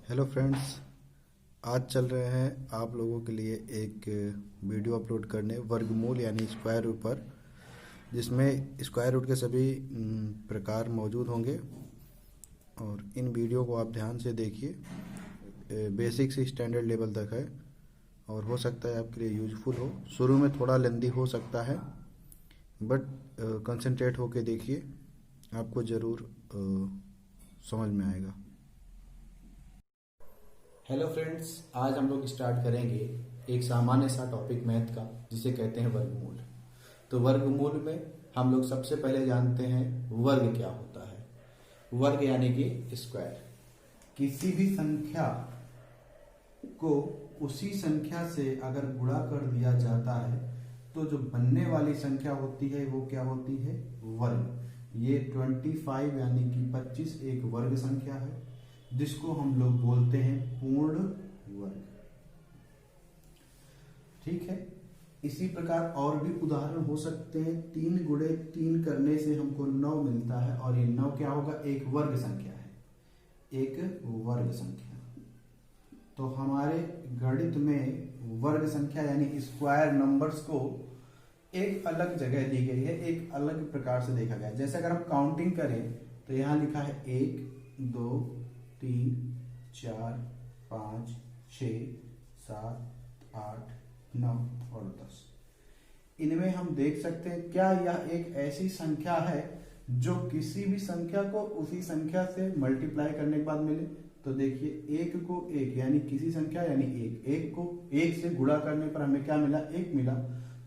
Hello friends. आज चल रहे हैं आप लोगों के लिए एक वीडियो अपलोड करने वर्गमूल यानी स्क्वायर रूट पर, जिसमें स्क्वायर रूट के सभी प्रकार मौजूद होंगे। और इन वीडियो को आप ध्यान से देखिए, बेसिक से स्टैंडर्ड लेवल तक है और हो सकता है आपके लिए यूजफुल हो। शुरू में थोड़ा लेंदी हो सकता है, बट कंसंट्रेट होके देखिए, आपको ज़रूर समझ में आएगा। हेलो फ्रेंड्स, आज हम लोग स्टार्ट करेंगे एक सामान्य सा टॉपिक मैथ का, जिसे कहते हैं वर्गमूल। तो वर्गमूल में हम लोग सबसे पहले जानते हैं वर्ग क्या होता है। वर्ग यानी कि स्क्वायर। किसी भी संख्या को उसी संख्या से अगर गुणा कर दिया जाता है तो जो बनने वाली संख्या होती है वो क्या होती है? वर्ग। ये 25 यानी कि 25 एक वर्ग संख्या है, जिसको हम लोग बोलते हैं पूर्ण वर्ग। ठीक है। इसी प्रकार और भी उदाहरण हो सकते हैं। 3 गुणे 3 करने से हमको 9 मिलता है, और ये 9 क्या होगा? एक वर्ग संख्या है, एक वर्ग संख्या। तो हमारे गणित में वर्ग संख्या यानी स्क्वायर नंबर्स को एक अलग जगह दी गई है, एक अलग प्रकार से देखा गया है। जैसे अगर हम काउंटिंग करें तो यहाँ लिखा है 1 2 3 4 5 6 7 8 9 और 10। इनमें हम देख सकते हैं क्या यह एक ऐसी संख्या है जो किसी भी संख्या को उसी संख्या से मल्टीप्लाई करने के बाद मिले? तो देखिए, एक को एक यानी किसी संख्या यानी एक को एक से गुणा करने पर हमें क्या मिला? एक मिला।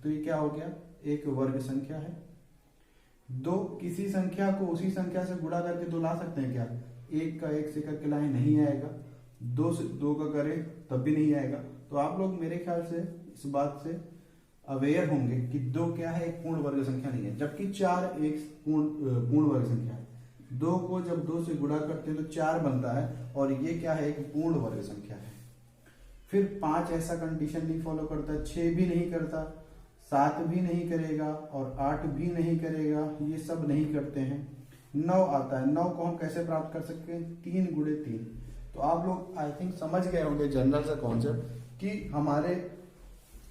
तो ये क्या हो गया? एक वर्ग संख्या है। दो, किसी संख्या को उसी संख्या से गुणा करके दो ला सकते हैं क्या? एक का एक से करके लाए नहीं आएगा, दो से दो का करें तब भी नहीं आएगा। तो आप लोग मेरे ख्याल से इस बात से अवेयर होंगे कि दो क्या है? एक पूर्ण वर्ग संख्या नहीं है, जबकि चार एक पूर्ण वर्ग संख्या है। दो को जब दो से गुणा करते हैं तो चार बनता है, और ये क्या है? एक पूर्ण वर्ग संख्या है। फिर 5 ऐसा कंडीशन नहीं फॉलो करता, 6 भी नहीं करता, 7 भी नहीं करेगा, और 8 भी नहीं करेगा, ये सब नहीं करते हैं। 9 आता है। 9 को हम कैसे प्राप्त कर सकते हैं? 3 गुणे 3। तो आप लोग आई थिंक समझ गए होंगे जनरल सा कॉन्सेप्ट कि हमारे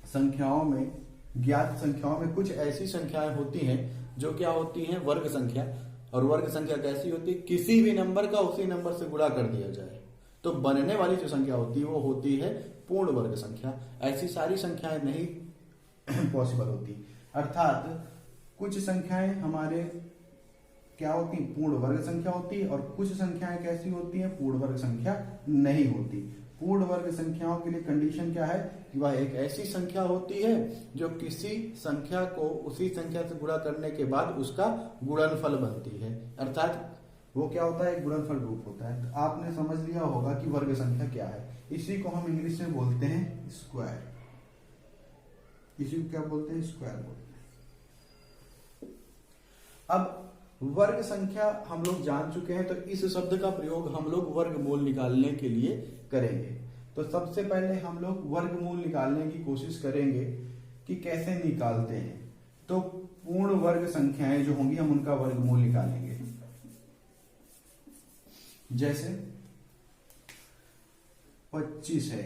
संख्याओं में, ज्ञात संख्याओं में कुछ ऐसी संख्याएं होती हैं जो क्या होती हैं? वर्ग संख्या। और वर्ग संख्या कैसी होती है? किसी भी नंबर का उसी नंबर से गुणा कर दिया जाए तो बनने वाली जो संख्या होती है वो होती है पूर्ण वर्ग संख्या। ऐसी सारी संख्याएं नहीं पॉसिबल होती। अर्थात कुछ संख्याएं हमारे क्या होती? पूर्ण वर्ग संख्या होती है, और कुछ संख्याएं कैसी होती हैं? पूर्ण वर्ग संख्या नहीं होती। पूर्ण वर्ग संख्याओं के लिए कंडीशन क्या है? कि वह एक ऐसी संख्या होती है जो किसी संख्या को उसी संख्या से गुणा करने के बाद उसका गुणनफल बनती है। अर्थात वो क्या होता है? एक गुणनफल रूप होता है। तो आपने समझ लिया होगा कि वर्ग संख्या क्या है। इसी को हम इंग्लिश में बोलते हैं स्क्वायर। इसी को क्या बोलते हैं? स्क्वायर बोलते हैं। अब वर्ग संख्या हम लोग जान चुके हैं, तो इस शब्द का प्रयोग हम लोग वर्गमूल निकालने के लिए करेंगे। तो सबसे पहले हम लोग वर्गमूल निकालने की कोशिश करेंगे कि कैसे निकालते हैं। तो पूर्ण वर्ग संख्याएं जो होंगी हम उनका वर्गमूल निकालेंगे। जैसे 25 है,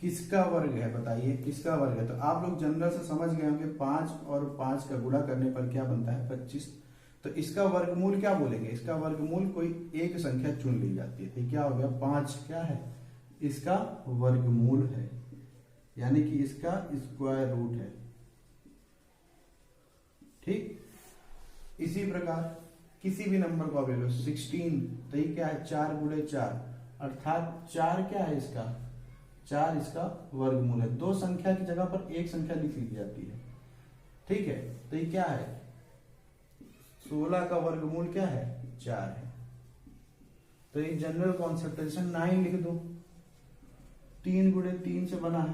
किसका वर्ग है? बताइए किसका वर्ग है? तो आप लोग जनरल से समझ गए होंगे 5 और 5 का गुणा करने पर क्या बनता है? 25। तो इसका वर्गमूल क्या बोलेंगे? इसका वर्गमूल कोई एक संख्या चुन ली जाती है। तो क्या हो गया? 5 क्या है? इसका वर्गमूल है, यानी कि इसका स्क्वायर रूट है। ठीक। इसी प्रकार किसी भी नंबर को आप ले लो 16, तो ये क्या है? 4 गुणे 4, अर्थात 4 क्या है? इसका 4 इसका वर्गमूल है। दो संख्या की जगह पर एक संख्या लिख दी जाती है। ठीक है। तो ये क्या है? 16 का वर्गमूल क्या है? 4 है। तो ये जनरल कॉन्सेप्ट है। जैसे 9 लिख दो, 3 गुणे 3 से बना है।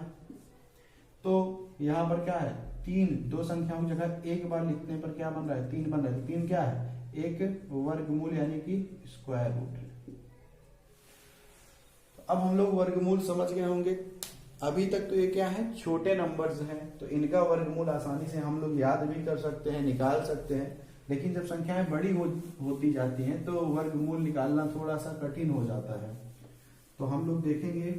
तो यहां पर क्या है? 3 दो संख्याओं की जगह एक बार लिखने पर क्या बन रहा है? 3 बन रहा है। 3 क्या है? एक वर्गमूल यानी कि स्क्वायर रूट है। अब हम लोग वर्गमूल समझ गए होंगे। अभी तक तो ये क्या है? छोटे नंबर्स हैं, तो इनका वर्गमूल आसानी से हम लोग याद भी कर सकते हैं, निकाल सकते हैं। लेकिन जब संख्याएं बड़ी होती जाती हैं तो वर्गमूल निकालना थोड़ा सा कठिन हो जाता है। तो हम लोग देखेंगे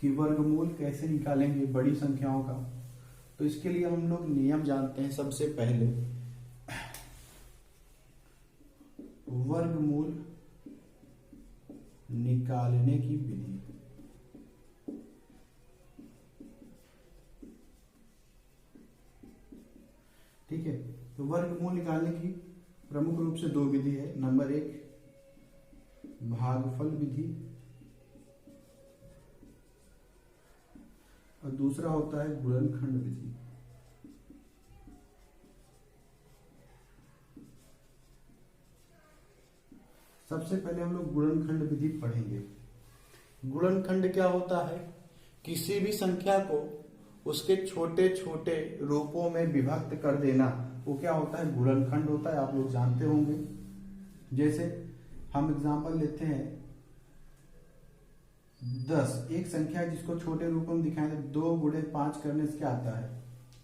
कि वर्गमूल कैसे निकालेंगे बड़ी संख्याओं का। तो इसके लिए हम लोग नियम जानते हैं। सबसे पहले वर्गमूल निकालने की विधि। ठीक है, तो वर्गमूल निकालने की प्रमुख रूप से दो विधि है। नंबर एक भागफल विधि और दूसरा होता है गुणनखंड विधि। सबसे पहले हम लोग गुणनखंड विधि पढ़ेंगे। गुणनखंड क्या होता है? किसी भी संख्या को उसके छोटे छोटे रूपों में विभक्त कर देना, वो क्या होता है? गुणनखंड होता है। आप लोग जानते होंगे। जैसे हम एग्जांपल लेते हैं 10, एक संख्या है जिसको छोटे रूपों में दिखाएं तो 2 गुणे 5 करने से क्या आता है?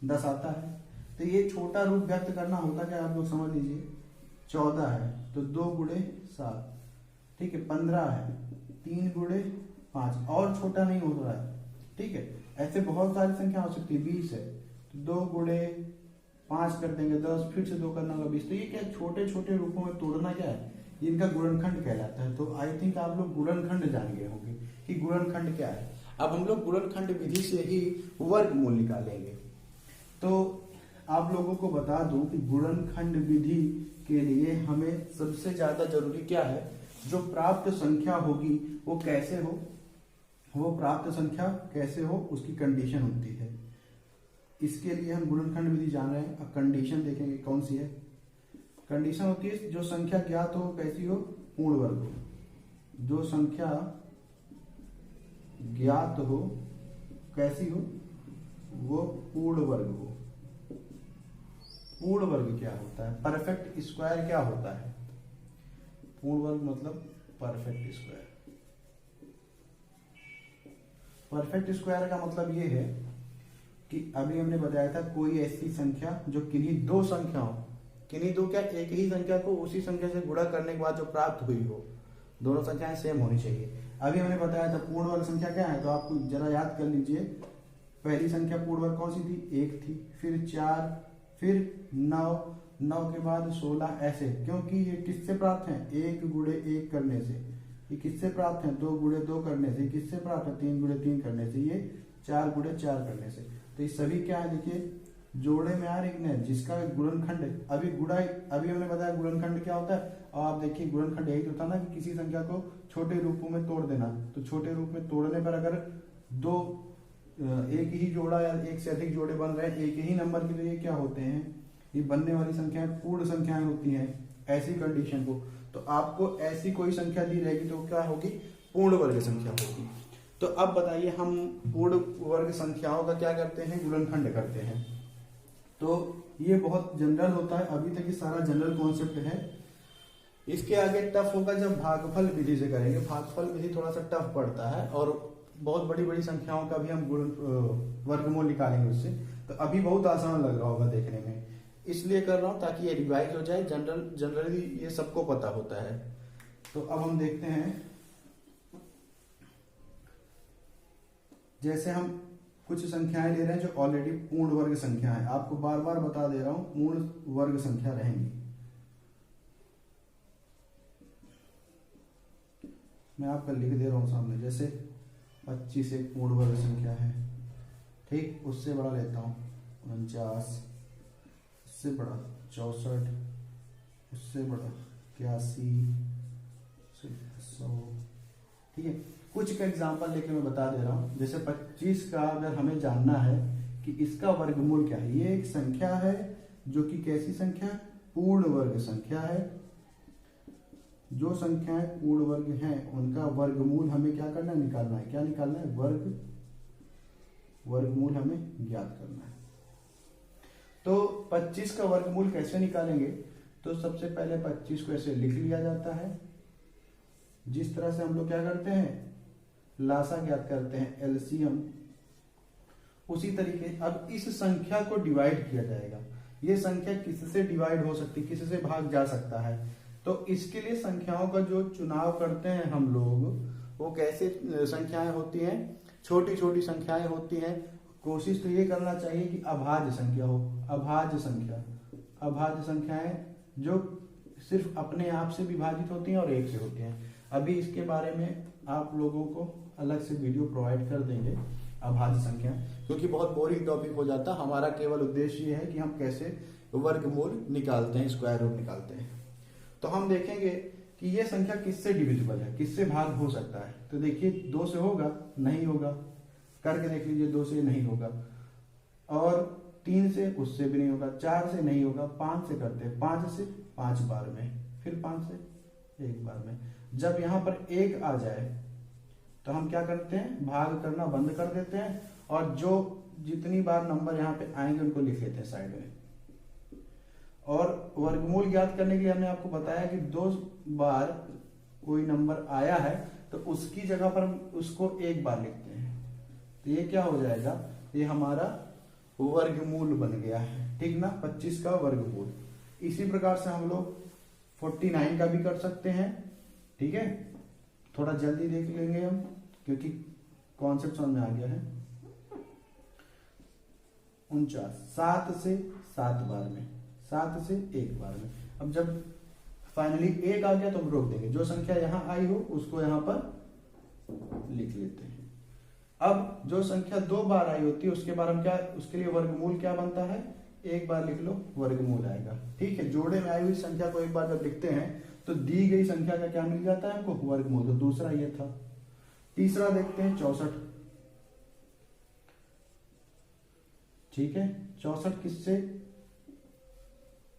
10 आता है। तो ये छोटा रूप व्यक्त करना होता क्या? आप लोग समझ लीजिए। 14 है तो 2 गुणे 7, ठीक है। 15 है 3 गुणे 5, और छोटा नहीं हो रहा है, ठीक है। ऐसे बहुत सारी संख्या हो सकती है। 20 है तो 2 गुणे 5 कर देंगे 10, फिर से 2 करना होगा 20। तो ये क्या छोटे छोटे रूपों में तोड़ना क्या है? इनका गुणनखंड कहलाता है। तो आई थिंक आप लोग गुणनखंड जान गए होंगे कि गुणनखंड क्या है। अब हम लोग गुणनखंड विधि से ही वर्गमूल निकालेंगे। तो आप लोगों को बता दूं कि गुणनखंड विधि के लिए हमें सबसे ज्यादा जरूरी क्या है? जो प्राप्त संख्या होगी वो कैसे हो, वो प्राप्त संख्या कैसे हो उसकी कंडीशन होती है। इसके लिए हम गुणनखंड विधि जान रहे हैं। अब कंडीशन देखेंगे कौन सी है। कंडीशन होती है जो संख्या ज्ञात हो कैसी हो? पूर्ण वर्ग हो। जो संख्या ज्ञात हो कैसी हो? वो पूर्ण वर्ग हो। पूर्ण वर्ग क्या होता है? परफेक्ट स्क्वायर क्या होता है? पूर्ण वर्ग मतलब परफेक्ट स्क्वायर। परफेक्ट स्क्वायर का मतलब ये है कि अभी हमने बताया था कोई ऐसी संख्या जो किन्हीं दो संख्याओं, किन्हीं दो क्या एक ही संख्या को उसी संख्या से गुणा करने के बाद जो प्राप्त हुई हो, दोनों संख्याएं सेम होनी चाहिए। अभी हमने बताया था पूर्ण वर्ग संख्या क्या है, तो आपको जरा याद कर लीजिए। पहली संख्या पूर्ण वर्ग कौन सी थी? 1 थी, फिर 4, फिर 9 के बाद 16, ऐसे। क्योंकि ये किससे प्राप्त है? 1 गुणे 1 करने से। ये किससे प्राप्त है? 2 गुणे 2 करने से। किससे प्राप्त है? 3 गुणे 3 करने से। ये 4 गुणे 4 करने से। तो ये सभी क्या है? देखिए जोड़े में आ रही है जिसका गुणनखंड। अभी हमने बताया गुणनखंड क्या होता है। और आप देखिए गुणनखंड यही होता है ना कि किसी संख्या को छोटे रूपों में तोड़ देना। तो छोटे रूप में तोड़ने पर अगर एक ही जोड़ा या एक से अधिक जोड़े बन रहे हैं एक ही नंबर के, तो ये क्या होते हैं? ये बनने वाली संख्याएं पूर्ण संख्याएं होती हैं। ऐसी कंडीशन को, तो आपको ऐसी कोई संख्या दी रहेगी तो क्या होगी? पूर्ण वर्ग संख्या होगी। तो अब बताइए हम पूर्ण वर्ग संख्याओं का क्या करते हैं? गुणनखंड करते हैं। तो ये बहुत जनरल होता है। अभी तक ये सारा जनरल कॉन्सेप्ट है। इसके आगे टफ होगा जब भागफल विधि से करेंगे। भागफल विधि थोड़ा सा टफ पड़ता है और बहुत बड़ी बड़ी संख्याओं का भी हम वर्गमूल निकालेंगे उससे। तो अभी बहुत आसान लग रहा होगा देखने में, इसलिए कर रहा हूं ताकि ये रिवाइज हो जाए। जनरली ये सबको पता होता है। तो अब हम देखते हैं, जैसे हम कुछ संख्याएं ले रहे हैं जो ऑलरेडी पूर्ण वर्ग संख्या है। आपको बार बार बता दे रहा हूं पूर्ण वर्ग संख्या रहेंगी। मैं आपका लिख दे रहा हूं सामने। जैसे 25 एक पूर्ण वर्ग संख्या है, ठीक। उससे बड़ा लेता हूं 49, उससे बड़ा 64, उससे बड़ा 81, 100, ठीक है। कुछ का एग्जांपल लेके मैं बता दे रहा हूं। जैसे 25 का अगर हमें जानना है कि इसका वर्गमूल क्या है, ये एक संख्या है जो कि कैसी संख्या? पूर्ण वर्ग संख्या है। जो संख्याएं पूर्ण वर्ग हैं उनका वर्गमूल हमें क्या करना है? निकालना है। क्या निकालना है? वर्गमूल हमें ज्ञात करना है। तो 25 का वर्गमूल कैसे निकालेंगे? तो सबसे पहले 25 को ऐसे लिख लिया जाता है, जिस तरह से हम लोग क्या करते हैं? लासा ज्ञात करते हैं, एलसीएम। उसी तरीके अब इस संख्या को डिवाइड किया जाएगा। ये संख्या किससे डिवाइड हो सकती है? किससे भाग जा सकता है? तो इसके लिए संख्याओं का जो चुनाव करते हैं हम लोग, वो कैसे संख्याएं होती हैं, छोटी छोटी संख्याएं होती हैं। कोशिश तो ये करना चाहिए कि अभाज्य संख्या हो, अभाज्य संख्या, अभाज्य संख्याएं जो सिर्फ अपने आप से विभाजित होती हैं और एक से होती हैं। अभी इसके बारे में आप लोगों को अलग से वीडियो प्रोवाइड कर देंगे अभाज्य संख्या, क्योंकि बहुत बोरिंग टॉपिक हो जाता है। हमारा केवल उद्देश्य ये है कि हम कैसे वर्गमूल निकालते हैं, स्क्वायर रूट निकालते हैं। तो हम देखेंगे कि ये संख्या किससे डिविजिबल है, किससे भाग हो सकता है। तो देखिए 2 से होगा, नहीं होगा, करके देख लीजिए 2 से नहीं होगा, और 3 से उससे भी नहीं होगा, 4 से नहीं होगा, 5 से करते हैं, 5 से 5 बार में, फिर 5 से 1 बार में। जब यहाँ पर 1 आ जाए तो हम क्या करते हैं, भाग करना बंद कर देते हैं, और जो जितनी बार नंबर यहाँ पे आएंगे उनको लिख लेते हैं साइड में। और वर्गमूल ज्ञात करने के लिए हमने आपको बताया कि 2 बार कोई नंबर आया है तो उसकी जगह पर हम उसको 1 बार लिखते हैं, तो ये क्या हो जाएगा, ये हमारा वर्गमूल बन गया है, ठीक ना, 25 का वर्गमूल। इसी प्रकार से हम लोग 49 का भी कर सकते हैं, ठीक है। थोड़ा जल्दी देख लेंगे हम, क्योंकि कॉन्सेप्ट समझ में आ गया है। 49 7 से 7 बार में, 7 से 1 बार में। अब जब फाइनली 1 आ गया तो हम रोक देंगे, जो संख्या यहां आई हो उसको यहां पर लिख लेते हैं। अब जो संख्या 2 बार आई होती है उसके बाद हम क्या, उसके लिए वर्गमूल क्या बनता है, 1 बार लिख लो, वर्गमूल आएगा, ठीक है। जोड़े में आई हुई संख्या को 1 बार जब लिखते हैं तो दी गई संख्या का क्या मिल जाता है हमको, वर्गमूल। तो दूसरा ये था। तीसरा देखते हैं 64, ठीक है। 64 किससे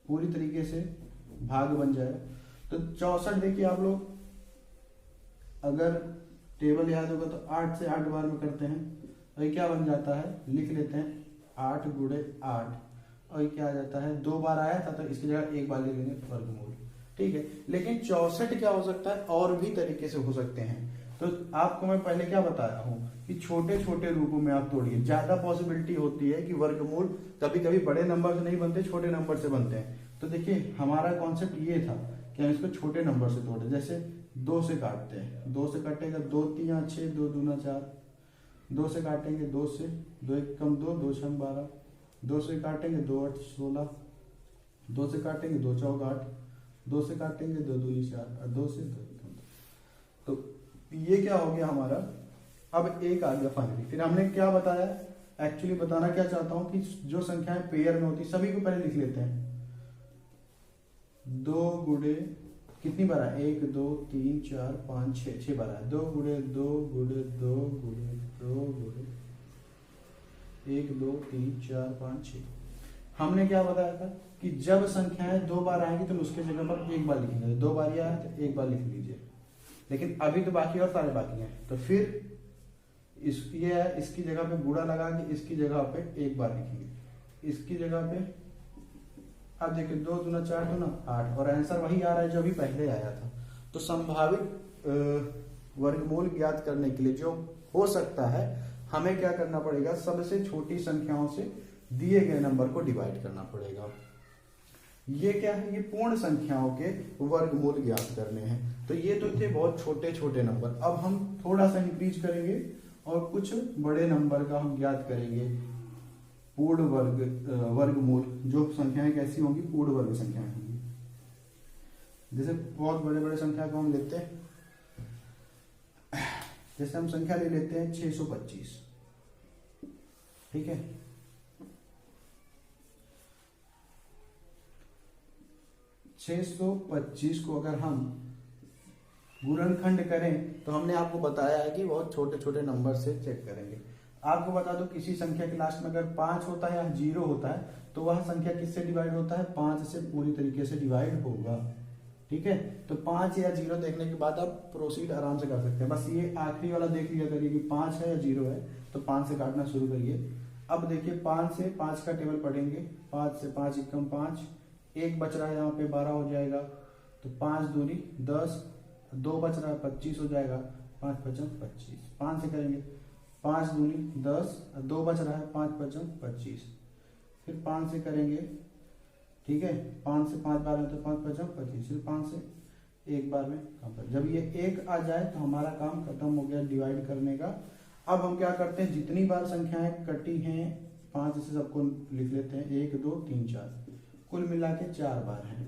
पूरी तरीके से भाग बन जाए, तो 64 देखिए आप लोग अगर टेबल याद होगा तो 8 से 8 बार में करते हैं, और ये क्या बन जाता है, लिख लेते हैं 8 गुणे 8, और ये क्या आ जाता है, 2 बार आया था तो इसकी जगह 1 बार लिख लेंगे, वर्गमूल, ठीक है। लेकिन 64 क्या हो सकता है, और भी तरीके से हो सकते हैं। तो आपको मैं पहले क्या बताया हूं कि छोटे छोटे रूपों में आप तोड़िए, ज्यादा पॉसिबिलिटी होती है कि वर्गमूल कभी कभी बड़े नंबर से नहीं बनते, छोटे नंबर से बनते हैं। तो देखिए हमारा कॉन्सेप्ट ये था कि हम इसको छोटे नंबर से तोड़े, जैसे 2 से काटते हैं, 2 से काटेगा 2 3 6, 2 दूना 4, 2 से काटेंगे 2 से, 2 1 कम 2, 2 6 12, 2 से काटेंगे 2 8 16, 2 से काटेंगे 2 4 8, 2 से काटेंगे 2 2 4, और 2 से 2 कम 2। तो ये क्या हो गया हमारा, अब 1 आ गया फाइनली। फिर हमने क्या बताया, एक्चुअली बताना क्या चाहता हूं कि जो संख्याएं पेयर में होती सभी को पहले लिख लेते हैं। 2 गुणे कितनी बार है, 1 2 3 4 5 6, 6 बार है। 2 गुणे 2 गुणे 2 गुणे 2 गुणे 1 2 3 4 5 6। हमने क्या बताया था कि जब संख्याएं 2 बार आएंगी तो उसके जगह पर 1 बार लिखेंगे। 2 बार आया है तो 1 बार लिख लीजिए, लेकिन अभी तो बाकी और सारे बाकी हैं, तो फिर ये है, इसकी जगह पे गुणा लगा के इसकी जगह पे 1 बार लिखेंगे, इसकी जगह पे। अब देखिए 2 दूना 4 दूना 8, और आंसर वही आ रहा है जो अभी पहले आया था। तो संभावित वर्गमूल ज्ञात करने के लिए जो हो सकता है, हमें क्या करना पड़ेगा, सबसे छोटी संख्याओं से दिए गए नंबर को डिवाइड करना पड़ेगा। ये क्या है, ये पूर्ण संख्याओं के वर्गमूल ज्ञात करने हैं। तो ये तो थे बहुत छोटे छोटे नंबर। अब हम थोड़ा सा इंक्रीज करेंगे और कुछ बड़े नंबर का हम ज्ञात करेंगे पूर्ण वर्गमूल। जो संख्याएं कैसी होंगी, पूर्ण वर्ग संख्याएं होंगी। जैसे बहुत बड़े बड़े संख्या को हम लेते हैं, जैसे हम संख्या ले लेते हैं 625, ठीक है। 625 को अगर हम गुणनखंड करें तो हमने आपको बताया है कि बहुत छोटे छोटे नंबर से चेक करेंगे। आपको बता दो, किसी संख्या के लास्ट में अगर 5 होता है या 0 होता है तो वह संख्या किससे डिवाइड होता है, 5 से पूरी तरीके से डिवाइड होगा, ठीक है। तो 5 या 0 देखने के बाद आप प्रोसीड आराम से कर सकते हैं। बस ये आखिरी वाला देख लिया करिए कि 5 है या 0 है, तो 5 से काटना शुरू करिए। अब देखिए 5 से 5 का टेबल पढ़ेंगे, 5 से 5 एकम 5, 1 बच रहा है यहाँ पे 12 हो जाएगा, तो 5 दूनी 10, 2 बच रहा है 25 हो जाएगा, 5 पचम 25। 5 से करेंगे 5 दूनी 10, 2 बच रहा है 5 पचम 25। फिर 5 से करेंगे, ठीक है, 5 से 5 बार है तो 5 पचम 25। फिर 5 से एक बार में काम कर, जब ये 1 आ जाए तो हमारा काम खत्म हो गया डिवाइड करने का। अब हम क्या करते हैं, जितनी बार संख्याएं कटी हैं 5 से सबको लिख लेते हैं, 1 2 3 4, कुल मिला के 4 बार हैं।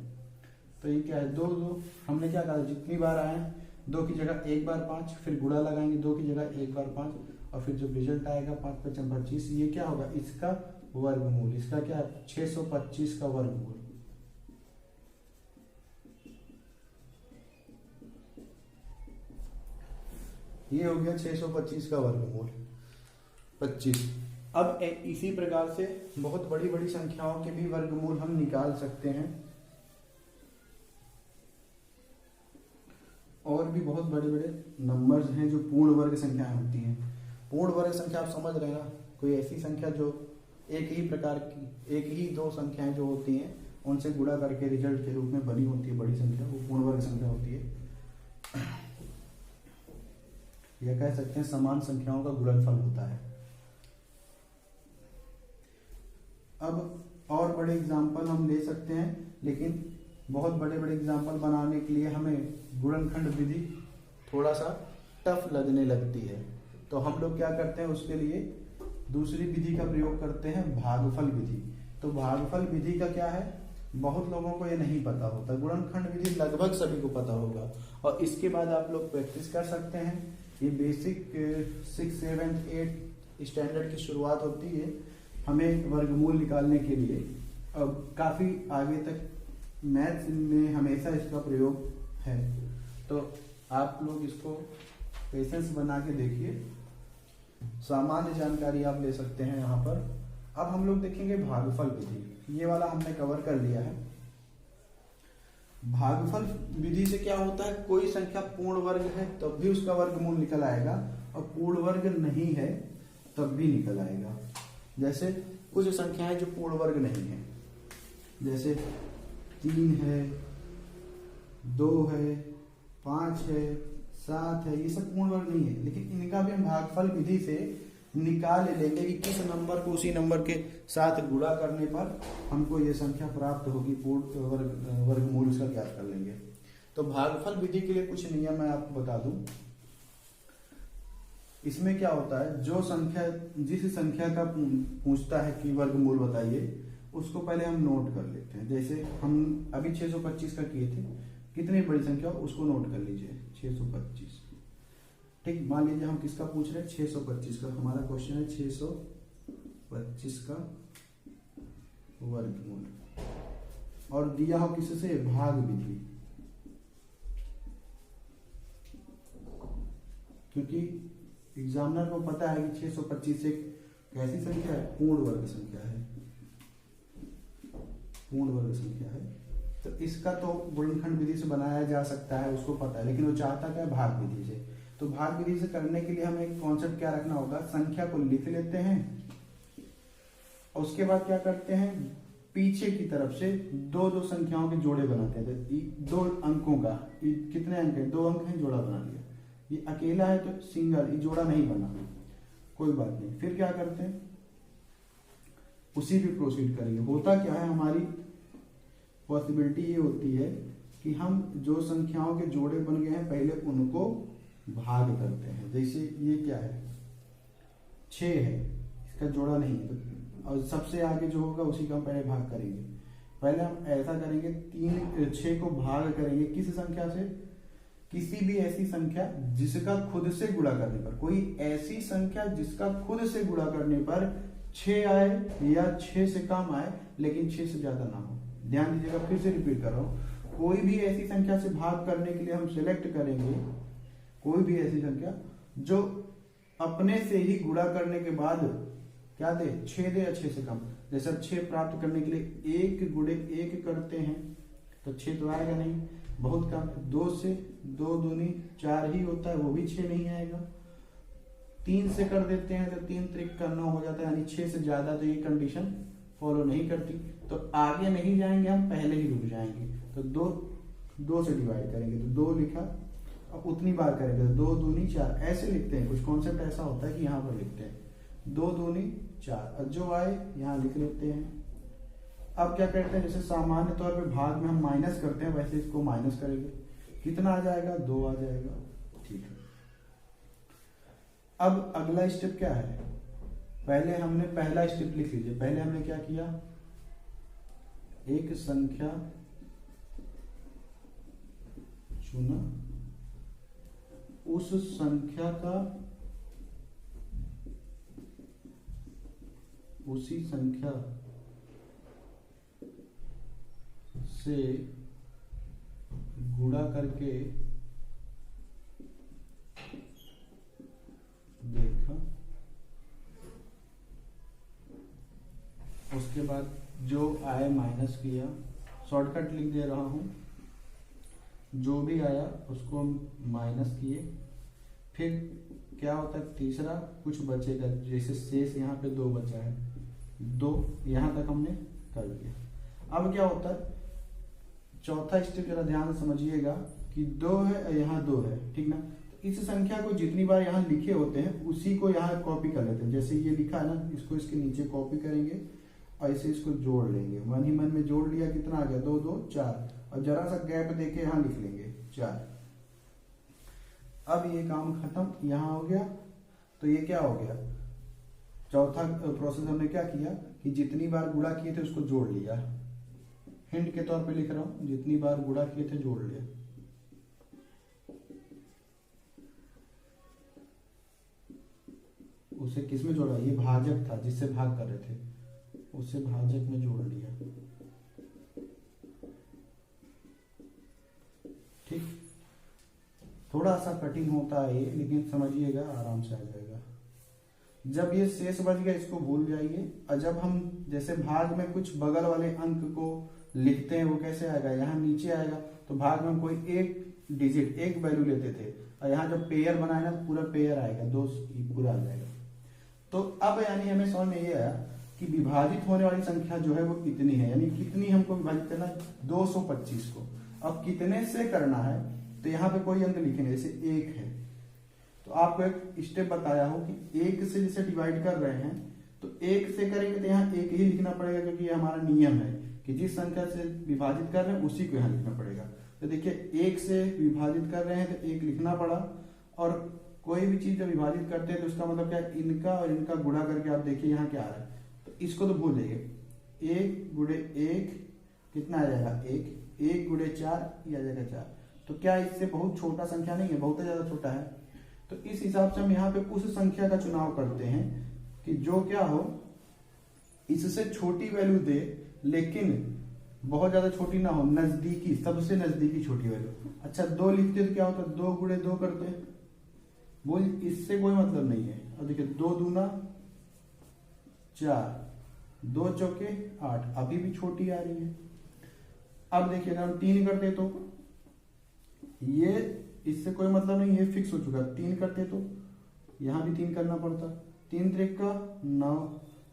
तो ये क्या है, 2 2, हमने क्या कहा जितनी बार आए 2 की जगह 1 बार 5, फिर गुणा लगाएंगे 2 की जगह 1 बार 5, और फिर जब रिजल्ट आएगा 5 5 25, ये क्या होगा, इसका वर्गमूल, इसका क्या 625 का वर्गमूल। ये हो गया 625 का वर्गमूल 25। अब इसी प्रकार से बहुत बड़ी बड़ी संख्याओं के भी वर्गमूल हम निकाल सकते हैं, और भी बहुत बड़े बड़े नंबर्स हैं जो पूर्ण वर्ग संख्याएं होती हैं। पूर्ण वर्ग संख्या आप समझ रहे हैं ना, कोई ऐसी संख्या जो एक ही प्रकार की, एक ही 2 संख्याएं जो होती हैं उनसे गुणा करके रिजल्ट के रूप में बनी होती है बड़ी संख्या, वो पूर्ण वर्ग संख्या होती है। यह कह सकते हैं समान संख्याओं का गुणनफल होता है। अब और बड़े एग्जाम्पल हम ले सकते हैं, लेकिन बहुत बड़े बड़े एग्जाम्पल बनाने के लिए हमें गुणनखंड विधि थोड़ा सा टफ लगने लगती है, तो हम लोग क्या करते हैं उसके लिए दूसरी विधि का प्रयोग करते हैं, भागफल विधि। तो भागफल विधि का क्या है, बहुत लोगों को ये नहीं पता होता। गुणनखंड विधि लगभग सभी को पता होगा, और इसके बाद आप लोग प्रैक्टिस कर सकते हैं। ये बेसिक 6, 7, 8 स्टैंडर्ड की शुरुआत होती है हमें वर्गमूल निकालने के लिए। अब काफ़ी आगे तक मैथ्स में हमेशा इसका प्रयोग है, तो आप लोग इसको पेशेंस बना के देखिए। सामान्य जानकारी आप ले सकते हैं यहाँ पर। अब हम लोग देखेंगे भागफल विधि, ये वाला हमने कवर कर लिया है। भागफल विधि से क्या होता है, कोई संख्या पूर्ण वर्ग है तब भी उसका वर्गमूल निकल आएगा, और पूर्ण वर्ग नहीं है तब भी निकल आएगा। जैसे कुछ संख्याएं जो पूर्ण वर्ग नहीं है, जैसे 3 है, 2 है, 5 है, 7 है, ये सब पूर्ण वर्ग नहीं है, लेकिन इनका भी हम भागफल विधि से निकाल लेंगे कि किस नंबर को उसी नंबर के साथ गुणा करने पर हमको ये संख्या प्राप्त होगी, पूर्ण वर्गमूल उसका ज्ञात कर लेंगे। तो भागफल विधि के लिए कुछ नियम मैं आपको बता दूं। इसमें क्या होता है, जो संख्या जिस संख्या का पूछता है कि वर्गमूल बताइए, उसको पहले हम नोट कर लेते हैं। जैसे हम अभी 625 का किए थे, कितनी बड़ी संख्या उसको नोट कर लीजिए, 625। ठीक, मान लीजिए हम किसका पूछ रहे हैं, 625 का। हमारा क्वेश्चन है 625 का वर्गमूल, और दिया हो किससे, भाग विधि। क्योंकि एग्जामिनर को पता है कि 625 एक कैसी संख्या है, पूर्ण वर्ग संख्या है, पूर्ण वर्ग संख्या है। तो इसका तो गुणनखंड विधि से बनाया जा सकता है, उसको पता है, लेकिन वो चाहता क्या है, भाग विधि से। तो भाग विधि से करने के लिए हमें एक कॉन्सेप्ट क्या रखना होगा, संख्या को लिख लेते हैं, और उसके बाद क्या करते हैं, पीछे की तरफ से 2 संख्याओं के जोड़े बनाते हैं। 2 अंकों का, कितने अंक है, 2 अंक है, जोड़ा बना लिया। ये अकेला है तो सिंगल, ये जोड़ा नहीं बना, कोई बात नहीं। फिर क्या करते हैं, उसी भी प्रोसीड करेंगे। होता क्या है, हमारी पॉसिबिलिटी ये होती है कि हम जो संख्याओं के जोड़े बन गए हैं पहले उनको भाग करते हैं। जैसे ये क्या है, 6 है, इसका जोड़ा नहीं है, तो और सबसे आगे जो होगा उसी का हम पहले भाग करेंगे। पहले हम ऐसा करेंगे, 6 को भाग करेंगे किस संख्या से, किसी भी ऐसी संख्या जिसका खुद से गुणा करने पर, कोई ऐसी संख्या जिसका खुद से गुणा करने पर 6 आए या 6 से कम आए, लेकिन 6 से ज्यादा ना हो। ध्यान दीजिएगा, फिर से रिपीट कर रहा हूं, कोई भी ऐसी संख्या से भाग करने के लिए हम सिलेक्ट करेंगे, कोई भी ऐसी संख्या जो अपने से ही गुणा करने के बाद क्या दे, 6 दे या 6 से कम। जैसे अब 6 प्राप्त करने के लिए 1 गुणे 1 करते हैं तो 6 तो आएगा नहीं, बहुत कम। 2 से 2 दूनी 4 ही होता है, वो भी 6 नहीं आएगा। 3 से कर देते हैं तो 3 त्रिक का 9 हो जाता है, यानी 6 से ज्यादा तो ये कंडीशन फॉलो नहीं करती, तो आगे नहीं जाएंगे, हम पहले ही रुक जाएंगे। तो 2 से डिवाइड करेंगे तो 2 लिखा, अब उतनी बार करेंगे तो 2 दूनी 4, ऐसे लिखते हैं। कुछ कॉन्सेप्ट ऐसा होता है कि यहाँ पर लिखते हैं 2 दूनी 4, और जो आए यहाँ लिख लेते हैं। अब क्या करते हैं, जैसे सामान्य तौर पे भाग में हम माइनस करते हैं, वैसे इसको माइनस करेंगे। कितना आ जाएगा, 2 आ जाएगा। ठीक है, अब अगला स्टेप क्या है, पहले हमने पहला स्टेप लिख लीजिए। पहले हमने क्या किया, एक संख्या चुना, उस संख्या का उसी संख्या से गुणा करके देखा, उसके बाद जो आए माइनस किया। शॉर्टकट लिख दे रहा हूं, जो भी आया उसको माइनस किए। फिर क्या होता है, तीसरा कुछ बचेगा, जैसे शेष यहाँ पे 2 बचा है, 2 यहाँ तक हमने कर दिया। अब क्या होता है, चौथा स्टेप जरा ध्यान से समझिएगा कि 2 है और यहाँ 2 है, ठीक ना। तो इस संख्या को जितनी बार यहाँ लिखे होते हैं उसी को यहाँ कॉपी कर लेते हैं। जैसे ये लिखा है ना, इसको इसके नीचे कॉपी करेंगे और ऐसे इसको जोड़ लेंगे। मन ही मन में जोड़ लिया, कितना आ गया, 2 2 4, और जरा सा गैप देके यहाँ लिख लेंगे 4। अब ये काम खत्म, यहाँ हो गया। तो ये क्या हो गया, चौथा प्रोसेस हमने क्या किया कि जितनी बार गुणा किए थे उसको जोड़ लिया। हिंट के तौर पे लिख रहा हूं, जितनी बार गुणा किए थे जोड़ लिया। उसे किस में जोड़ा, ये भाजक था जिससे भाग कर रहे थे, उसे भाजक में जोड़ लिया। ठीक, थोड़ा सा कठिन होता है ये, लेकिन समझिएगा आराम से आ जाएगा। जब ये शेष बच गया इसको भूल जाइए। और जब हम जैसे भाग में कुछ बगल वाले अंक को लिखते हैं, वो कैसे आएगा, यहाँ नीचे आएगा। तो भाग में कोई एक डिजिट, एक वैल्यू लेते थे, और यहाँ जब पेयर बनाए ना, पूरा पेयर आएगा, 2 पूरा आ जाएगा। तो अब यानी हमें समझ में ये आया कि विभाजित होने वाली संख्या जो है वो कितनी है, यानी कितनी हमको विभाजित करना है, 225 को। अब कितने से करना है, तो यहाँ पे कोई अंक लिखेंगे, जैसे 1 है तो आपको एक स्टेप बताया हो कि 1 से जैसे डिवाइड कर रहे हैं तो 1 से करेंगे तो यहाँ 1 ही लिखना पड़ेगा, क्योंकि ये हमारा नियम है कि जिस संख्या से विभाजित कर रहे हैं उसी को यहाँ लिखना पड़ेगा। तो देखिए 1 से विभाजित कर रहे हैं तो 1 लिखना पड़ा। और कोई भी चीज जब विभाजित करते हैं तो उसका मतलब क्या है, इनका और इनका गुणा करके आप देखिए यहाँ क्या आ रहा है। तो इसको तो भूल जाइए, 1 गुणे 1 कितना आ जाएगा, 1 गुणे 4 ये आ जाएगा 4। तो क्या इससे बहुत छोटा संख्या नहीं है, बहुत ज्यादा छोटा है। तो इस हिसाब से हम यहाँ पे उस संख्या का चुनाव करते हैं कि जो क्या हो, इससे छोटी वैल्यू दे लेकिन बहुत ज्यादा छोटी ना हो, नजदीकी, सबसे नजदीकी छोटी वैल्यू। अच्छा 2 लिखते तो क्या होता, 2 गुणे 2 करते, बोल इससे कोई मतलब नहीं है। अब देखिए 2 दूना 4, 2 चौके 8, अभी भी छोटी आ रही है। अब देखिए अगर हम 3 करते तो ये इससे कोई मतलब नहीं, ये फिक्स हो चुका। 3 करते तो यहां भी 3 करना पड़ता, 3 त्रिका 9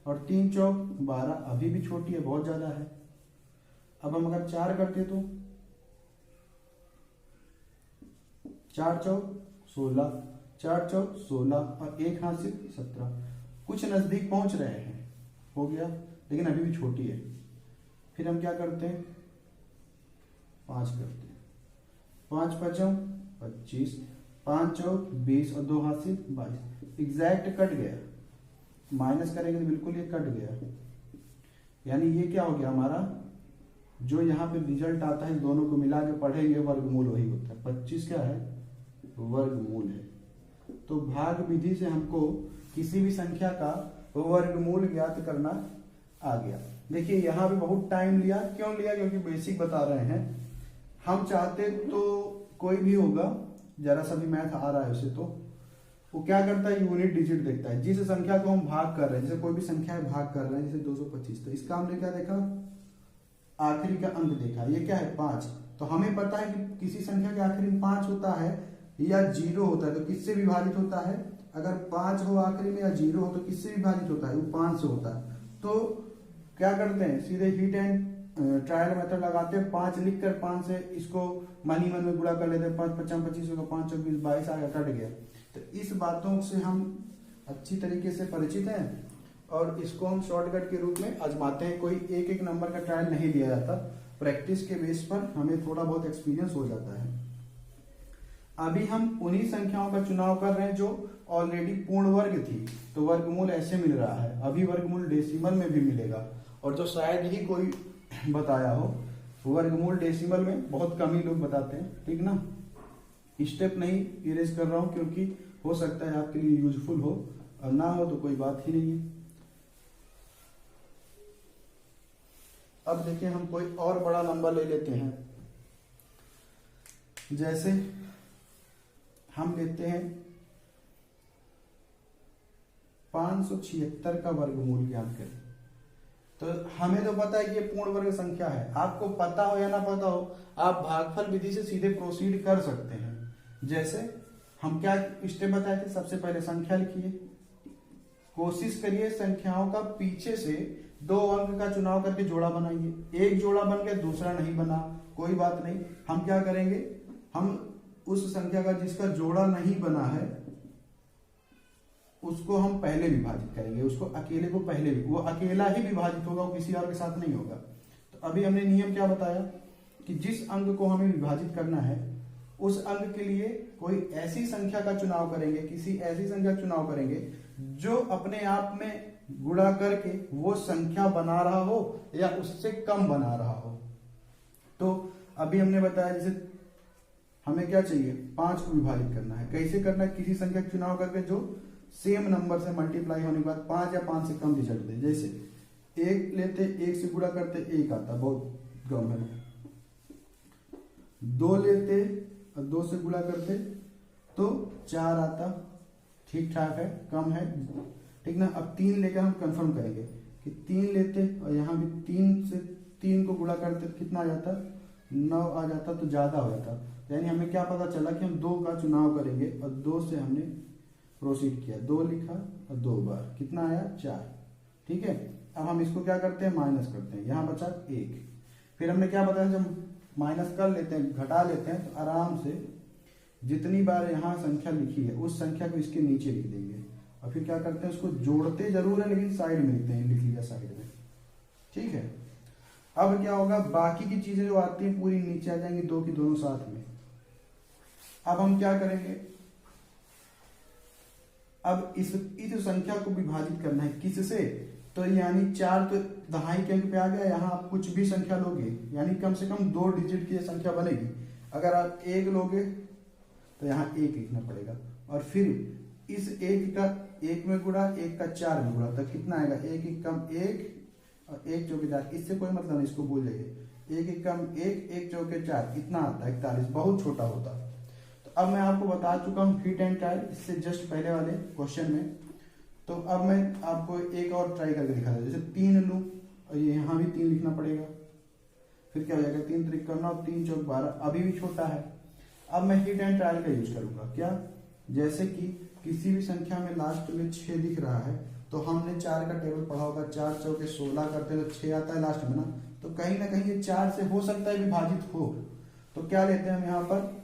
और 3 चौक 12, अभी भी छोटी है, बहुत ज्यादा है। अब हम अगर 4 करते तो 4 चौक 16, 4 चौक 16 और 1 हासिल 17, कुछ नजदीक पहुंच रहे हैं, हो गया, लेकिन अभी भी छोटी है। फिर हम क्या करते हैं, 5 करते हैं, 5 पचम 25, 5 चौक 20 और 2 हासिल 22, एग्जैक्ट कट गया। माइनस करेंगे तो बिल्कुल ये कट गया, यानी ये क्या हो गया हमारा, जो यहाँ पे रिजल्ट आता है दोनों को मिला के पढ़ेंगे वर्गमूल वही होता है। 25 क्या है, वर्गमूल है। तो भाग विधि से हमको किसी भी संख्या का वर्गमूल ज्ञात करना आ गया। देखिए यहाँ पे बहुत टाइम लिया, क्यों लिया, क्योंकि बेसिक बता रहे हैं। हम चाहते तो कोई भी होगा, जरा सा भी मैथ आ रहा है उसे, तो वो क्या करता है, यूनिट डिजिट देखता है। जिस संख्या को हम भाग कर रहे हैं, जैसे कोई भी संख्या भाग कर रहे हैं, जैसे 225, तो इसका हमने क्या देखा, आखिरी का अंक देखा, ये क्या है 5। तो हमें पता है कि किसी संख्या के आखिरी में 5 होता है या 0 होता है, तो किससे विभाजित होता है, अगर 5 हो आखिरी में या 0 हो तो किससे विभाजित होता है, वो 5 से होता है। तो क्या करते हैं, सीधे हिट एंड ट्रायल मेथड लगाते हैं, 5 लिख कर 5 से इसको मन ही मन में गुणा कर लेते हैं, 5 पचास 25 होगा, 5 चौक 20 22 आ गया, कट गया। तो इस बातों से हम अच्छी तरीके से परिचित हैं और इसको हम शॉर्टकट के रूप में आजमाते हैं। कोई एक एक नंबर का ट्रायल नहीं लिया जाता, प्रैक्टिस के बेस पर हमें थोड़ा बहुत एक्सपीरियंस हो जाता है। अभी हम उन्हीं संख्याओं का चुनाव कर रहे हैं जो ऑलरेडी पूर्ण वर्ग थी, तो वर्गमूल ऐसे मिल रहा है। अभी वर्गमूल डेसिमल में भी मिलेगा, और जो शायद ही कोई बताया हो, वर्गमूल डेसिमल में बहुत कम ही लोग बताते हैं, ठीक ना। स्टेप नहीं इरेज कर रहा हूं क्योंकि हो सकता है आपके लिए यूजफुल हो, और ना हो तो कोई बात ही नहीं है। अब देखिए हम कोई और बड़ा नंबर ले लेते हैं, जैसे हम लेते हैं 576 का वर्गमूल ज्ञात करें। तो हमें तो पता है कि ये पूर्ण वर्ग संख्या है, आपको पता हो या ना पता हो, आप भागफल विधि से सीधे प्रोसीड कर सकते हैं। जैसे हम क्या स्टेप बताए थे, सबसे पहले संख्या लिखिए, कोशिश करिए संख्याओं का पीछे से 2 अंक का चुनाव करके जोड़ा बनाइए। एक जोड़ा बन गया, दूसरा नहीं बना, कोई बात नहीं। हम क्या करेंगे, हम उस संख्या का जिसका जोड़ा नहीं बना है उसको हम पहले विभाजित करेंगे, उसको अकेले को पहले, वो अकेला ही विभाजित होगा, वो किसी और के साथ नहीं होगा। तो अभी हमने नियम क्या बताया कि जिस अंक को हमें विभाजित करना है उस अंक के लिए कोई ऐसी संख्या का चुनाव करेंगे, किसी ऐसी संख्या का चुनाव करेंगे जो अपने आप में गुणा करके वो संख्या बना रहा हो या उससे कम बना रहा हो। तो अभी हमने बताया जैसे हमें क्या चाहिए, 5 को विभाजित करना है। कैसे करना है, किसी संख्या का चुनाव करके जो सेम नंबर से मल्टीप्लाई होने के बाद 5 या 5 से कम रिजल्ट दे। जैसे 1 लेते, 1 से गुणा करते 1 आता, बहुत कम है। 2 लेते और 2 से गुणा करते तो 4 आता, ठीक ठाक है, कम है, ठीक ना। अब 3 लेकर हम कंफर्म करेंगे कि 3 लेते और यहाँ भी 3 से 3 को गुणा करते कितना आ जाता, 9 आ जाता, तो ज्यादा हो जाता। यानी हमें क्या पता चला कि हम 2 का चुनाव करेंगे और 2 से हमने प्रोसीड किया, 2 लिखा और 2 बार कितना आया, 4, ठीक है। अब हम इसको क्या करते हैं, माइनस करते हैं, यहाँ बचा 1। फिर हमने क्या बताया, जब माइनस कर लेते हैं, घटा लेते हैं, तो आराम से जितनी बार यहाँ संख्या लिखी है उस संख्या को इसके नीचे लिख देंगे, और फिर क्या करते हैं, उसको जोड़ते जरूर है लेकिन साइड में लिखते हैं, लिख लिया साइड में, ठीक है। अब क्या होगा, बाकी की चीजें जो आती हैं पूरी नीचे आ जाएंगी, 2 की दोनों साथ में। अब हम क्या करेंगे, अब इस संख्या को विभाजित करना है किससे, तो यानी 4 तो दहाई के अंक पे आ गया, यहाँ आप कुछ भी संख्या लोगे यानी कम से कम 2 डिजिट की संख्या बनेगी। अगर आप 1 लोगे तो यहाँ 1 लिखना पड़ेगा, और फिर इस 1 का 1 में गुणा, 1 का 4 में गुणा, तो कितना आएगा, 1 1 कम 1 और 1 चौके 4, इससे कोई मतलब नहीं, इसको भूल जाइए। 1 1 कम 1, 1 चौके 4 कितना आता है, 41, बहुत छोटा होता। तो अब मैं आपको बता चुका हूँ हिट एंड ट्रायल, इससे जस्ट पहले वाले क्वेश्चन में। तो अब मैं आपको एक और ट्राई करके दिखा दूं, जैसे 3 लूं और यहाँ भी 3 लिखना पड़ेगा, फिर क्या हो जाएगा, 3 3 9, 3 चौक 12, अभी भी छोटा है। अब मैं हिट एंड ट्रायल का यूज करूंगा, क्या, जैसे कि किसी भी संख्या में लास्ट में 6 दिख रहा है, तो हमने 4 का टेबल पढ़ा होगा, 4 चौके 16 करते हैं तो 6 आता है लास्ट में ना, तो कहीं ना कहीं ये 4 से हो सकता है विभाजित हो। तो क्या लेते हैं